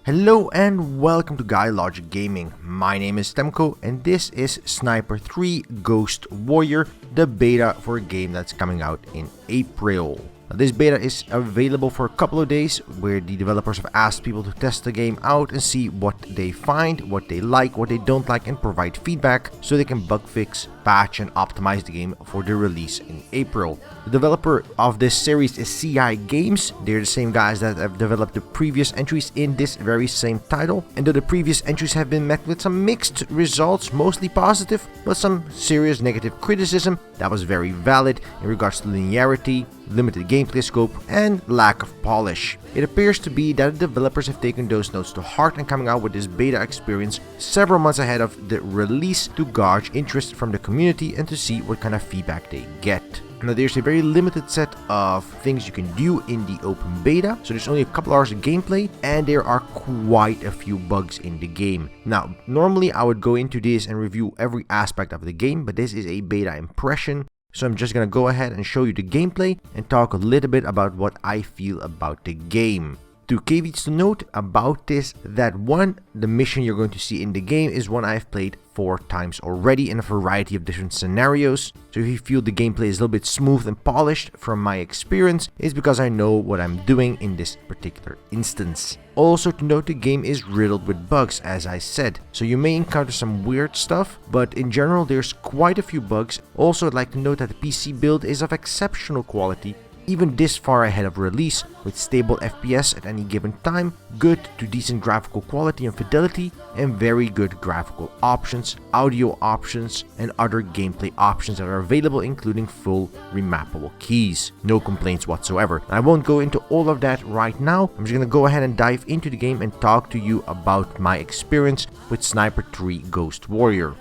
Hello and welcome to GuyLogicGaming. My name is Temko and this is Sniper 3 Ghost Warrior, the beta for a game that's coming out in April. Now, this beta is available for a couple of days where the developers have asked people to test the game out and see what they find, what they like, what they don't like, and provide feedback so they can bug fix, patch, and optimize the game for the release in April. The developer of this series is CI Games. They're the same guys that have developed the previous entries in this very same title. And though the previous entries have been met with some mixed results, mostly positive, but some serious negative criticism that was very valid in regards to linearity, limited gameplay scope, and lack of polish. It appears to be that the developers have taken those notes to heart and coming out with this beta experience several months ahead of the release to gauge interest from the community and to see what kind of feedback they get. Now, there's a very limited set of things you can do in the open beta, so there's only a couple hours of gameplay and there are quite a few bugs in the game. Now, normally I would go into this and review every aspect of the game, but this is a beta impression, so I'm just gonna go ahead and show you the gameplay and talk a little bit about what I feel about the game. Two caveats to note about this: that one, the mission you're going to see in the game is one I've played 4 times already in a variety of different scenarios. So if you feel the gameplay is a little bit smooth and polished from my experience, it's because I know what I'm doing in this particular instance. Also to note, the game is riddled with bugs, as I said, so you may encounter some weird stuff, but in general there's quite a few bugs. Also, I'd like to note that the PC build is of exceptional quality, even this far ahead of release, with stable FPS at any given time, good to decent graphical quality and fidelity, and very good graphical options, audio options, and other gameplay options that are available, including full remappable keys. No complaints whatsoever. I won't go into all of that right now. I'm just gonna go ahead and dive into the game and talk to you about my experience with Sniper 3 Ghost Warrior.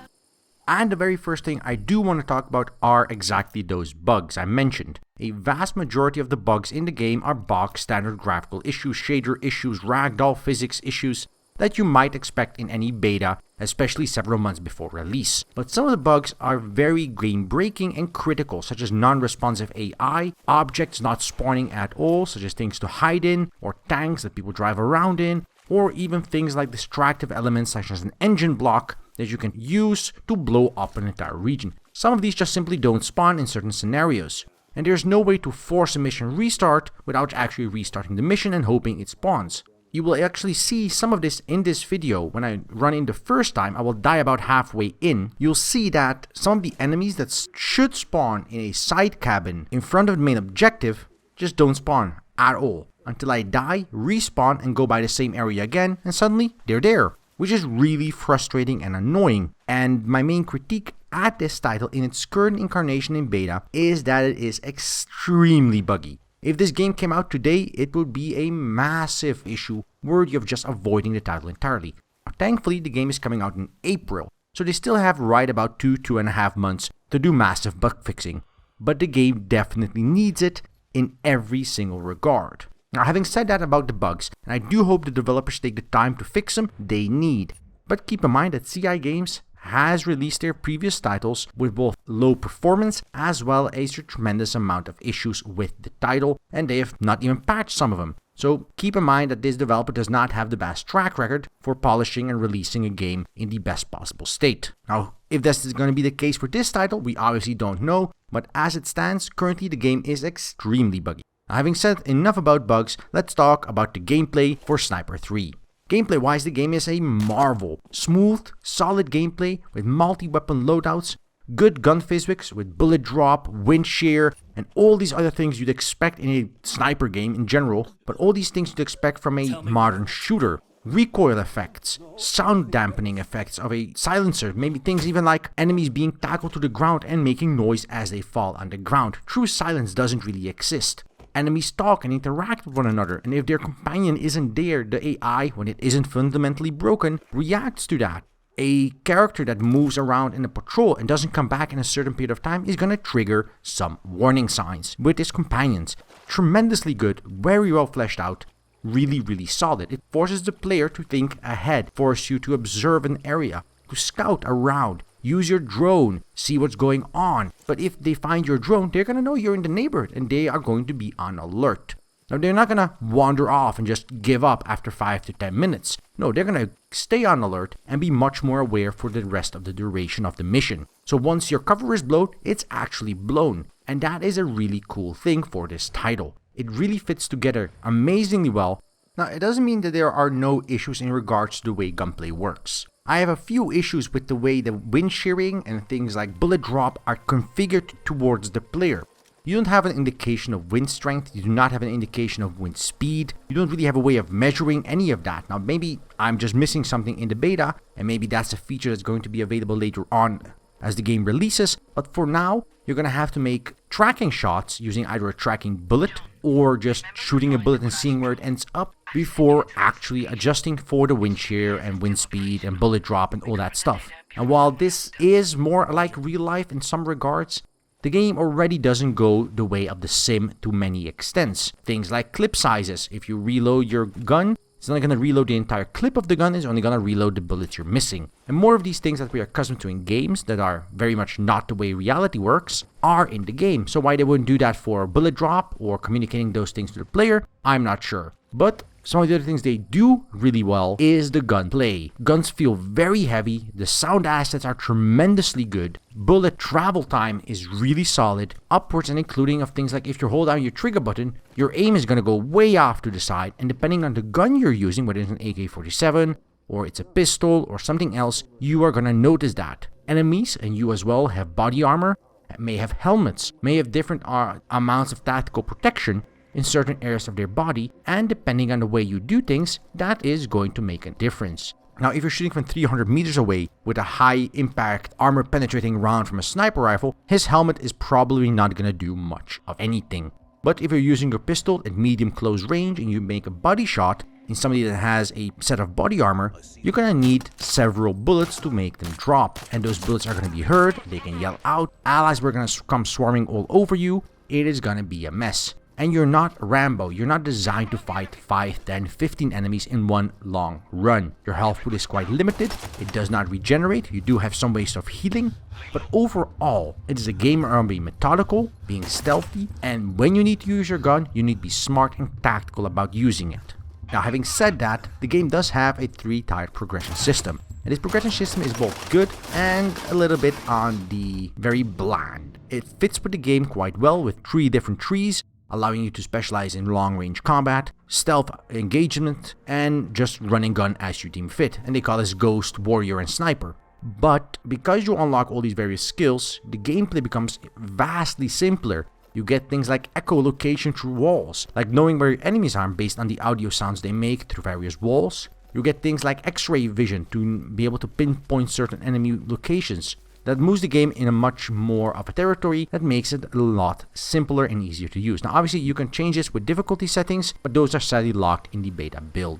And the very first thing I do want to talk about are exactly those bugs I mentioned. A vast majority of the bugs in the game are box standard graphical issues, shader issues, ragdoll physics issues that you might expect in any beta, especially several months before release. But some of the bugs are very game-breaking and critical, such as non-responsive AI, objects not spawning at all, such as things to hide in, or tanks that people drive around in, or even things like distractive elements such as an engine block that you can use to blow up an entire region. Some of these just simply don't spawn in certain scenarios, and there's no way to force a mission restart without actually restarting the mission and hoping it spawns. You will actually see some of this in this video. When I run in the first time, I will die about halfway in. You'll see that some of the enemies that should spawn in a side cabin in front of the main objective just don't spawn at all, until I die, respawn, and go by the same area again, and suddenly they're there, which is really frustrating and annoying. And my main critique at this title in its current incarnation in beta is that it is extremely buggy. If this game came out today, it would be a massive issue worthy of just avoiding the title entirely. Thankfully, the game is coming out in April, so they still have right about 2.5 months to do massive bug fixing. But the game definitely needs it in every single regard. Now, having said that about the bugs, and I do hope the developers take the time to fix them, they need. But keep in mind that CI Games has released their previous titles with both low performance as well as a tremendous amount of issues with the title, and they have not even patched some of them. So keep in mind that this developer does not have the best track record for polishing and releasing a game in the best possible state. Now, if this is going to be the case for this title, we obviously don't know, but as it stands, currently the game is extremely buggy. Now, having said enough about bugs, let's talk about the gameplay for Sniper 3. Gameplay-wise, the game is a marvel. Smooth, solid gameplay with multi-weapon loadouts, good gun physics with bullet drop, wind shear, and all these other things you'd expect in a sniper game in general, but all these things you'd expect from a modern shooter. Recoil effects, sound dampening effects of a silencer, maybe things even like enemies being tackled to the ground and making noise as they fall on the ground. True silence doesn't really exist. Enemies talk and interact with one another, and if their companion isn't there, the AI, when it isn't fundamentally broken, reacts to that. A character that moves around in a patrol and doesn't come back in a certain period of time is gonna trigger some warning signs with his companions. Tremendously good, very well fleshed out, really solid. It forces the player to think ahead, forces you to observe an area, to scout around, use your drone, see what's going on. But if they find your drone, they're gonna know you're in the neighborhood and they are going to be on alert. Now, they're not gonna wander off and just give up after 5 to 10 minutes. No, they're gonna stay on alert and be much more aware for the rest of the duration of the mission. So once your cover is blown, it's actually blown. And that is a really cool thing for this title. It really fits together amazingly well. Now, it doesn't mean that there are no issues in regards to the way gunplay works. I have a few issues with the way the wind shearing and things like bullet drop are configured towards the player. You don't have an indication of wind strength, you do not have an indication of wind speed, you don't really have a way of measuring any of that. Now, maybe I'm just missing something in the beta, and maybe that's a feature that's going to be available later on as the game releases, but for now, you're going to have to make tracking shots using either a tracking bullet or just shooting a bullet and seeing where it ends up before actually adjusting for the wind shear and wind speed and bullet drop and all that stuff. And while this is more like real life in some regards, the game already doesn't go the way of the sim to many extents. Things like clip sizes. If you reload your gun, it's not going to reload the entire clip of the gun, it's only going to reload the bullets you're missing. And more of these things that we are accustomed to in games that are very much not the way reality works are in the game. So why they wouldn't do that for bullet drop or communicating those things to the player, I'm not sure. But some of the other things they do really well is the gunplay. Guns feel very heavy, the sound assets are tremendously good, bullet travel time is really solid, upwards and including of things like if you hold down your trigger button, your aim is going to go way off to the side, and depending on the gun you're using, whether it's an AK-47 or it's a pistol or something else, you are going to notice that. Enemies, and you as well, have body armor, may have helmets, may have different amounts of tactical protection in certain areas of their body, and depending on the way you do things, that is going to make a difference. Now, if you're shooting from 300 meters away with a high impact armor penetrating round from a sniper rifle, his helmet is probably not going to do much of anything. But if you're using your pistol at medium close range and you make a body shot in somebody that has a set of body armor, you're going to need several bullets to make them drop, and those bullets are going to be heard, they can yell out, allies are going to come swarming all over you, it is going to be a mess. And you're not Rambo, you're not designed to fight 5, 10, 15 enemies in one long run. Your health pool is quite limited, it does not regenerate, you do have some ways of healing, but overall, it is a game around being methodical, being stealthy, and when you need to use your gun, you need to be smart and tactical about using it. Now, having said that, the game does have a 3-tiered progression system, and this progression system is both good and a little bit on the very bland. It fits with the game quite well with 3 different trees, allowing you to specialize in long-range combat, stealth engagement, and just running gun as you deem fit, and they call this Ghost, Warrior, and Sniper. But because you unlock all these various skills, the gameplay becomes vastly simpler. You get things like echolocation through walls, like knowing where your enemies are based on the audio sounds they make through various walls. You get things like X-ray vision to be able to pinpoint certain enemy locations. That moves the game in a much more of a territory that makes it a lot simpler and easier to use. Now, obviously, you can change this with difficulty settings, but those are sadly locked in the beta build.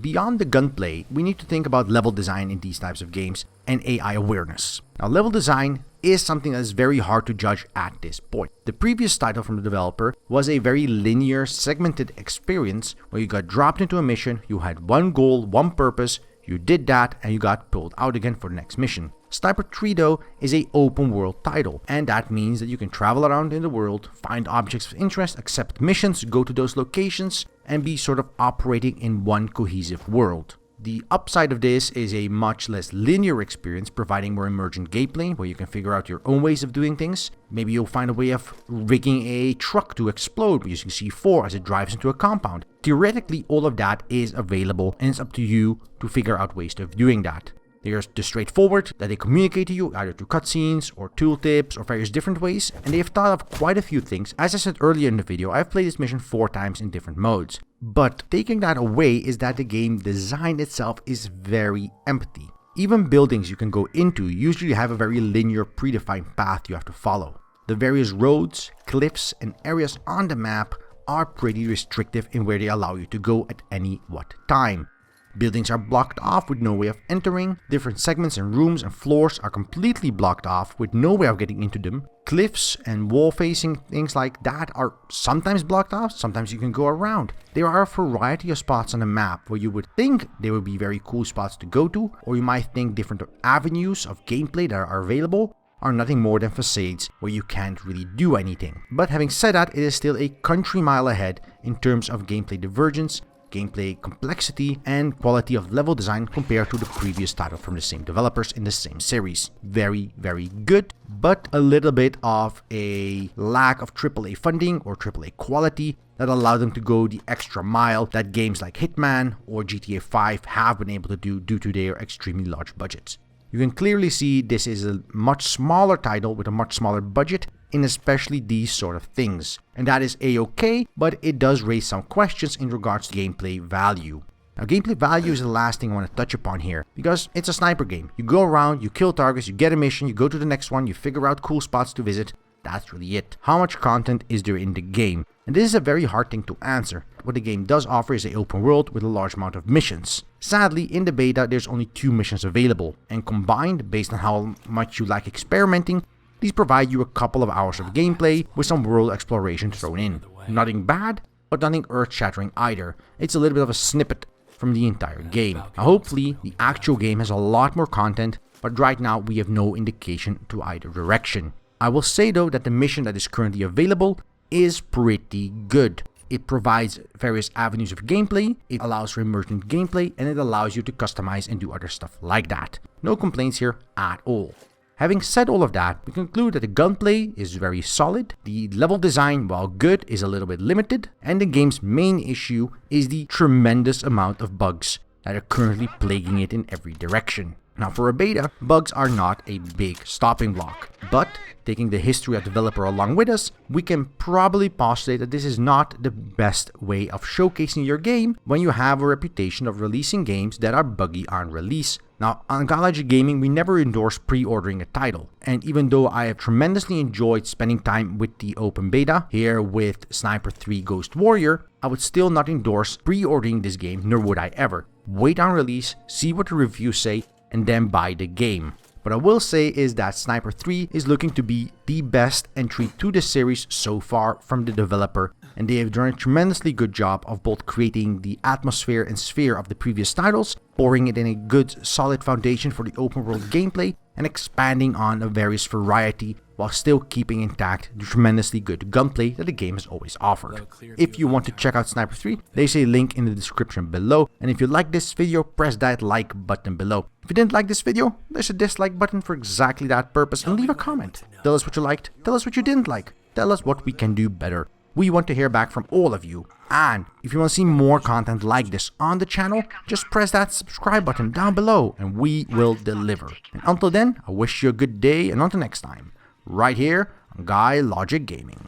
Beyond the gunplay, we need to think about level design in these types of games and AI awareness. Now, level design is something that is very hard to judge at this point. The previous title from the developer was a very linear, segmented experience where you got dropped into a mission, you had one goal, one purpose, you did that, and you got pulled out again for the next mission. Sniper 3, though, is an open world title, and that means that you can travel around in the world, find objects of interest, accept missions, go to those locations, and be sort of operating in one cohesive world. The upside of this is a much less linear experience, providing more emergent gameplay where you can figure out your own ways of doing things. Maybe you'll find a way of rigging a truck to explode using C4 as it drives into a compound. Theoretically, all of that is available, and it's up to you to figure out ways of doing that. They're just straightforward, that they communicate to you either through cutscenes or tooltips or various different ways, and they have thought of quite a few things. As I said earlier in the video, I've played this mission 4 times in different modes. But taking that away is that the game design itself is very empty. Even buildings you can go into usually have a very linear predefined path you have to follow. The various roads, cliffs, and areas on the map are pretty restrictive in where they allow you to go at any what time. Buildings are blocked off with no way of entering, different segments and rooms and floors are completely blocked off with no way of getting into them. Cliffs and wall facing things like that are sometimes blocked off, sometimes you can go around. There are a variety of spots on the map where you would think they would be very cool spots to go to, or you might think different avenues of gameplay that are available, are nothing more than facades where you can't really do anything. But having said that, it is still a country mile ahead in terms of gameplay divergence, gameplay complexity, and quality of level design compared to the previous title from the same developers in the same series. Very, very good, but a little bit of a lack of AAA funding or AAA quality that allowed them to go the extra mile that games like Hitman or GTA 5 have been able to do due to their extremely large budgets. You can clearly see this is a much smaller title with a much smaller budget in especially these sort of things. And that is a-okay, but it does raise some questions in regards to gameplay value. Now, gameplay value is the last thing I want to touch upon here, because it's a sniper game. You go around, you kill targets, you get a mission, you go to the next one, you figure out cool spots to visit. That's really it. How much content is there in the game? And this is a very hard thing to answer. What the game does offer is an open world with a large amount of missions. Sadly, in the beta, there's only 2 missions available, and combined, based on how much you like experimenting, these provide you a couple of hours of gameplay with some world exploration thrown in. Nothing bad, but nothing earth-shattering either. It's a little bit of a snippet from the entire game. Now, hopefully, the actual game has a lot more content, but right now we have no indication to either direction. I will say though that the mission that is currently available is pretty good. It provides various avenues of gameplay, it allows for emergent gameplay, and it allows you to customize and do other stuff like that. No complaints here at all. Having said all of that, we conclude that the gunplay is very solid, the level design, while good, is a little bit limited, and the game's main issue is the tremendous amount of bugs that are currently plaguing it in every direction. Now, for a beta, bugs are not a big stopping block, but taking the history of the developer along with us, we can probably postulate that this is not the best way of showcasing your game when you have a reputation of releasing games that are buggy on release. Now, on GuyLogicGaming, we never endorse pre-ordering a title, and even though I have tremendously enjoyed spending time with the open beta here with Sniper 3 Ghost Warrior, I would still not endorse pre-ordering this game, nor would I ever. Wait on release, see what the reviews say, and then buy the game. What I will say is that Sniper 3 is looking to be the best entry to the series so far from the developer, and they have done a tremendously good job of both creating the atmosphere and sphere of the previous titles, pouring it in a good solid foundation for the open world gameplay, and expanding on a various variety while still keeping intact the tremendously good gunplay that the game has always offered. If you want to check out Sniper 3, there's a link in the description below, and if you like this video, press that like button below. If you didn't like this video, there's a dislike button for exactly that purpose, and leave a comment. Tell us what you liked, tell us what you didn't like, tell us what we can do better. We want to hear back from all of you. And if you want to see more content like this on the channel, just press that subscribe button down below and we will deliver. And until then, I wish you a good day, and until next time, right here on GuyLogicGaming.